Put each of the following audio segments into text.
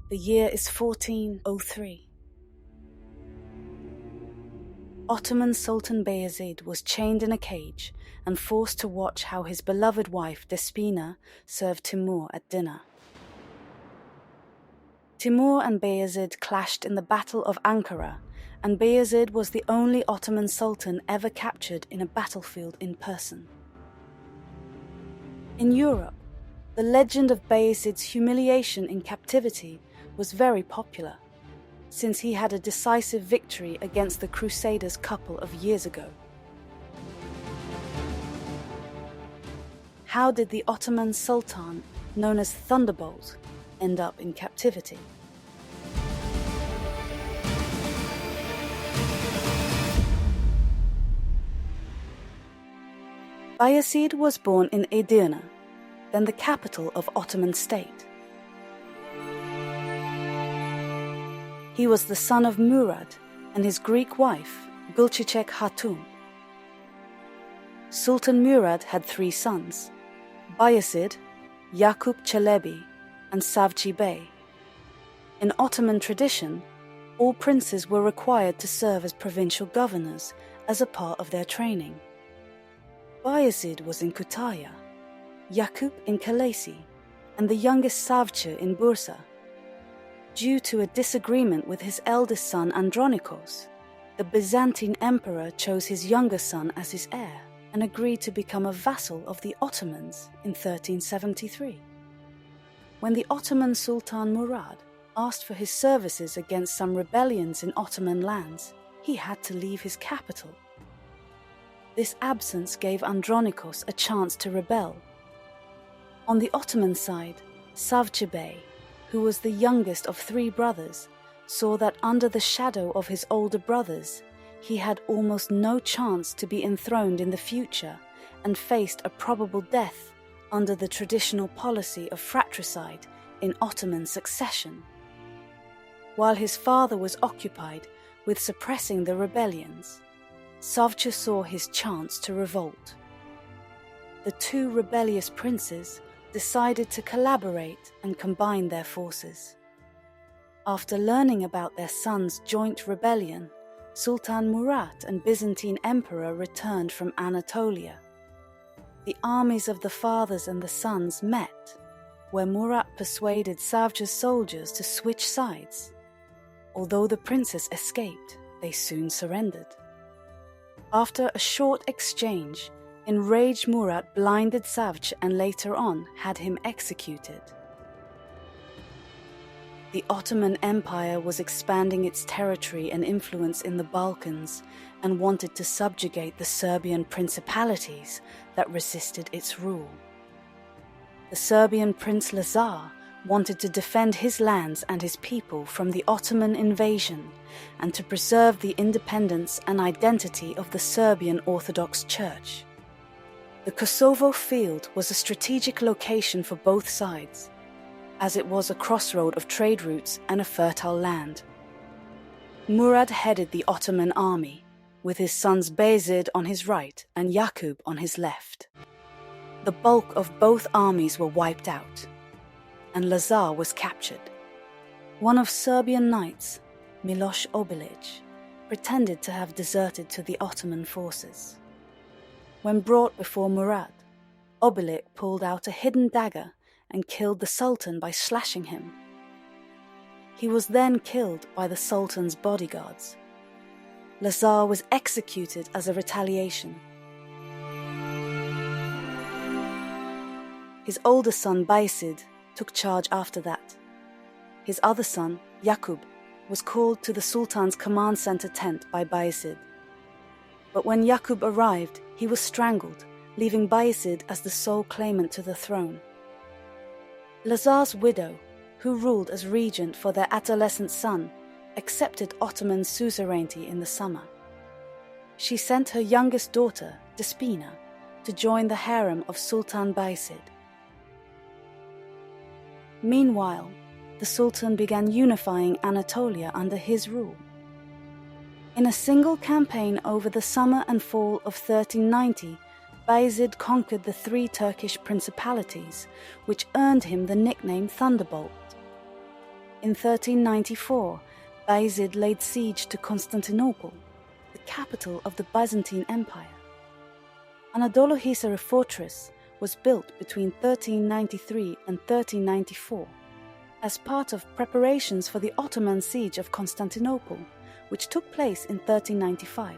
The year is 1403. Ottoman Sultan Bayezid was chained in a cage and forced to watch how his beloved wife Despina served Timur at dinner. Timur and Bayezid clashed in the Battle of Ankara, and Bayezid was the only Ottoman Sultan ever captured in a battlefield in person. In Europe, the legend of Bayezid's humiliation in captivity was very popular, since he had a decisive victory against the Crusaders a couple of years ago. How did the Ottoman Sultan, known as Thunderbolt, end up in captivity? Bayezid was born in Edirne, then the capital of Ottoman state. He was the son of Murad and his Greek wife, Gulçiçek Hatun. Sultan Murad had 3 sons, Bayezid, Yakup Çelebi, and Savcı Bey. In Ottoman tradition, all princes were required to serve as provincial governors as a part of their training. Bayezid was in Kütahya, Yakup in Kalesi, and the youngest Savcı in Bursa. Due to a disagreement with his eldest son Andronikos, the Byzantine emperor chose his younger son as his heir and agreed to become a vassal of the Ottomans in 1373. When the Ottoman Sultan Murad asked for his services against some rebellions in Ottoman lands, he had to leave his capital. This absence gave Andronikos a chance to rebel. On the Ottoman side, Savcı Bey, who was the youngest of 3 brothers, saw that under the shadow of his older brothers, he had almost no chance to be enthroned in the future and faced a probable death under the traditional policy of fratricide in Ottoman succession. While his father was occupied with suppressing the rebellions, Savcı saw his chance to revolt. The 2 rebellious princes decided to collaborate and combine their forces. After learning about their son's joint rebellion, Sultan Murat and Byzantine Emperor returned from Anatolia. The armies of the fathers and the sons met, where Murat persuaded Savcı's soldiers to switch sides. Although the princes escaped, they soon surrendered. After a short exchange, enraged Murat blinded Savcı and later on had him executed. The Ottoman Empire was expanding its territory and influence in the Balkans and wanted to subjugate the Serbian principalities that resisted its rule. The Serbian Prince Lazar wanted to defend his lands and his people from the Ottoman invasion and to preserve the independence and identity of the Serbian Orthodox Church. The Kosovo field was a strategic location for both sides, as it was a crossroad of trade routes and a fertile land. Murad headed the Ottoman army, with his sons Bayezid on his right and Yakup on his left. The bulk of both armies were wiped out, and Lazar was captured. One of Serbian knights, Miloš Obilić, pretended to have deserted to the Ottoman forces. When brought before Murad, Obilić pulled out a hidden dagger and killed the Sultan by slashing him. He was then killed by the Sultan's bodyguards. Lazar was executed as a retaliation. His older son Bayezid took charge after that. His other son, Yakup, was called to the Sultan's command center tent by Bayezid. But when Yakup arrived, he was strangled, leaving Bayezid as the sole claimant to the throne. Lazar's widow, who ruled as regent for their adolescent son, accepted Ottoman suzerainty in the summer. She sent her youngest daughter, Despina, to join the harem of Sultan Bayezid. Meanwhile, the Sultan began unifying Anatolia under his rule. In a single campaign over the summer and fall of 1390, Bayezid conquered the 3 Turkish principalities, which earned him the nickname Thunderbolt. In 1394, Bayezid laid siege to Constantinople, the capital of the Byzantine Empire. Anatolia fortress was built between 1393 and 1394 as part of preparations for the Ottoman siege of Constantinople, which took place in 1395.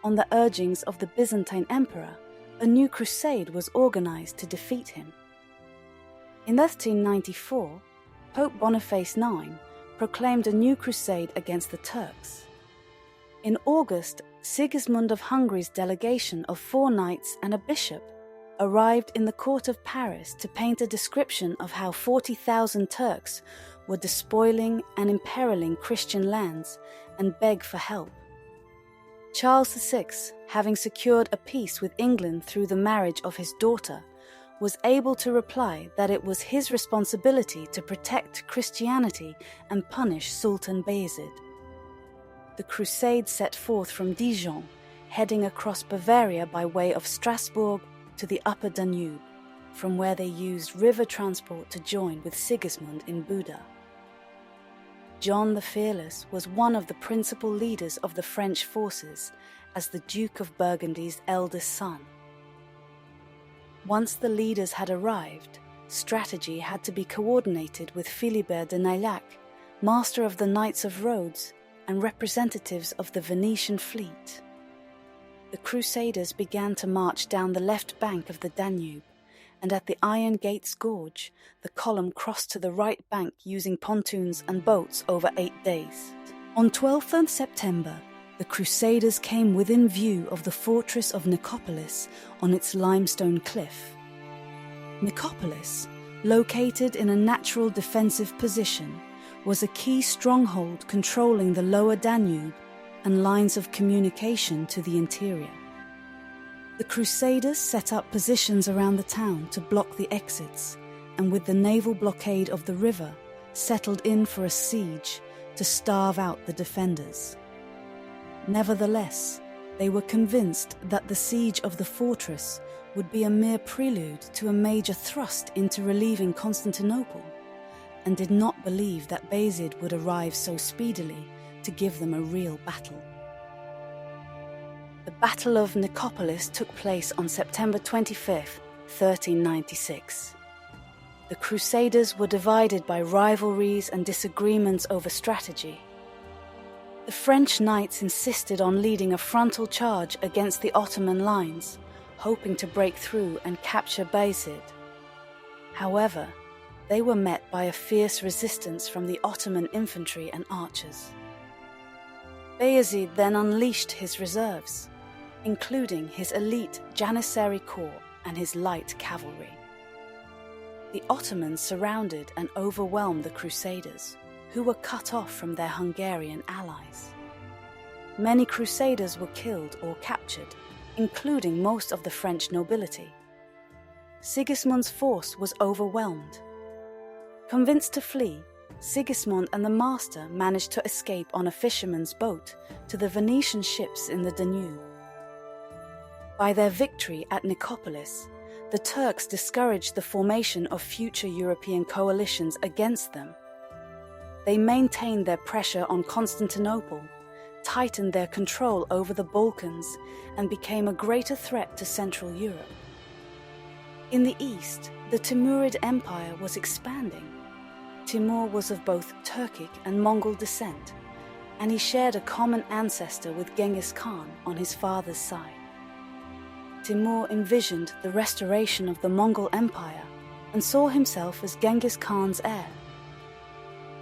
On the urgings of the Byzantine emperor, a new crusade was organized to defeat him. In 1394, Pope Boniface IX proclaimed a new crusade against the Turks. In August, Sigismund of Hungary's delegation of 4 knights and a bishop arrived in the court of Paris to paint a description of how 40,000 Turks were despoiling and imperiling Christian lands and beg for help. Charles VI, having secured a peace with England through the marriage of his daughter, was able to reply that it was his responsibility to protect Christianity and punish Sultan Bayezid. The crusade set forth from Dijon, heading across Bavaria by way of Strasbourg to the upper Danube, from where they used river transport to join with Sigismund in Buda. John the Fearless was one of the principal leaders of the French forces as the Duke of Burgundy's eldest son. Once the leaders had arrived, strategy had to be coordinated with Philibert de Naillac, master of the Knights of Rhodes and representatives of the Venetian fleet. The Crusaders began to march down the left bank of the Danube, and at the Iron Gates Gorge, the column crossed to the right bank using pontoons and boats over 8 days. On 12th September, the Crusaders came within view of the fortress of Nicopolis on its limestone cliff. Nicopolis, located in a natural defensive position, was a key stronghold controlling the lower Danube and lines of communication to the interior. The Crusaders set up positions around the town to block the exits, and with the naval blockade of the river, settled in for a siege to starve out the defenders. Nevertheless, they were convinced that the siege of the fortress would be a mere prelude to a major thrust into relieving Constantinople, and did not believe that Bayezid would arrive so speedily to give them a real battle. The Battle of Nicopolis took place on September 25, 1396. The Crusaders were divided by rivalries and disagreements over strategy. The French knights insisted on leading a frontal charge against the Ottoman lines, hoping to break through and capture Bayezid. However, they were met by a fierce resistance from the Ottoman infantry and archers. Bayezid then unleashed his reserves, including his elite Janissary corps and his light cavalry. The Ottomans surrounded and overwhelmed the Crusaders, who were cut off from their Hungarian allies. Many Crusaders were killed or captured, including most of the French nobility. Sigismund's force was overwhelmed. Convinced to flee, Sigismund and the master managed to escape on a fisherman's boat to the Venetian ships in the Danube. By their victory at Nicopolis, the Turks discouraged the formation of future European coalitions against them. They maintained their pressure on Constantinople, tightened their control over the Balkans, and became a greater threat to Central Europe. In the east, the Timurid Empire was expanding. Timur was of both Turkic and Mongol descent, and he shared a common ancestor with Genghis Khan on his father's side. Timur envisioned the restoration of the Mongol Empire and saw himself as Genghis Khan's heir.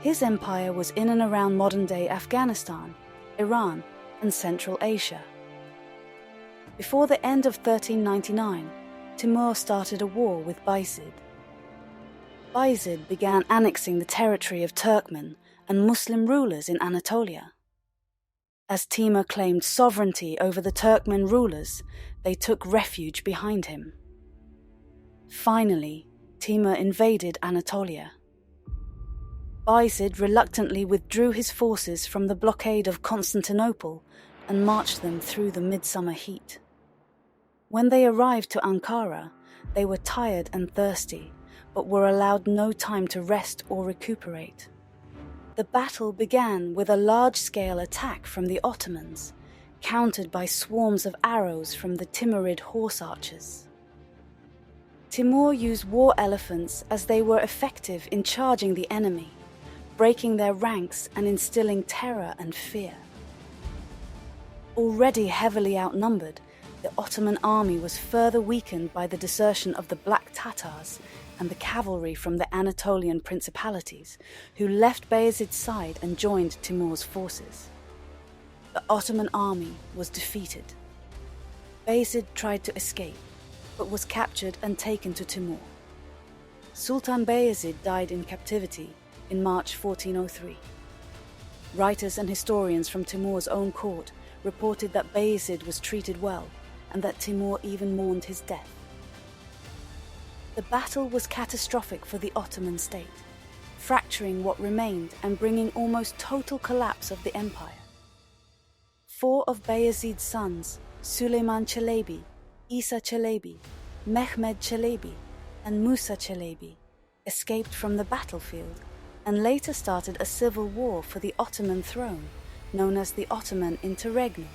His empire was in and around modern-day Afghanistan, Iran, and Central Asia. Before the end of 1399, Timur started a war with Bayezid. Bayezid began annexing the territory of Turkmen and Muslim rulers in Anatolia. As Timur claimed sovereignty over the Turkmen rulers, they took refuge behind him. Finally, Timur invaded Anatolia. Bayezid reluctantly withdrew his forces from the blockade of Constantinople and marched them through the midsummer heat. When they arrived to Ankara, they were tired and thirsty, but were allowed no time to rest or recuperate. The battle began with a large-scale attack from the Ottomans, countered by swarms of arrows from the Timurid horse archers. Timur used war elephants as they were effective in charging the enemy, breaking their ranks and instilling terror and fear. Already heavily outnumbered, the Ottoman army was further weakened by the desertion of the Black Tatars and the cavalry from the Anatolian principalities, who left Bayezid's side and joined Timur's forces. The Ottoman army was defeated. Bayezid tried to escape, but was captured and taken to Timur. Sultan Bayezid died in captivity in March 1403. Writers and historians from Timur's own court reported that Bayezid was treated well and that Timur even mourned his death. The battle was catastrophic for the Ottoman state, fracturing what remained and bringing almost total collapse of the empire. 4 of Bayezid's sons, Süleyman Çelebi, Isa Çelebi, Mehmed Çelebi, and Musa Çelebi, escaped from the battlefield and later started a civil war for the Ottoman throne, known as the Ottoman Interregnum.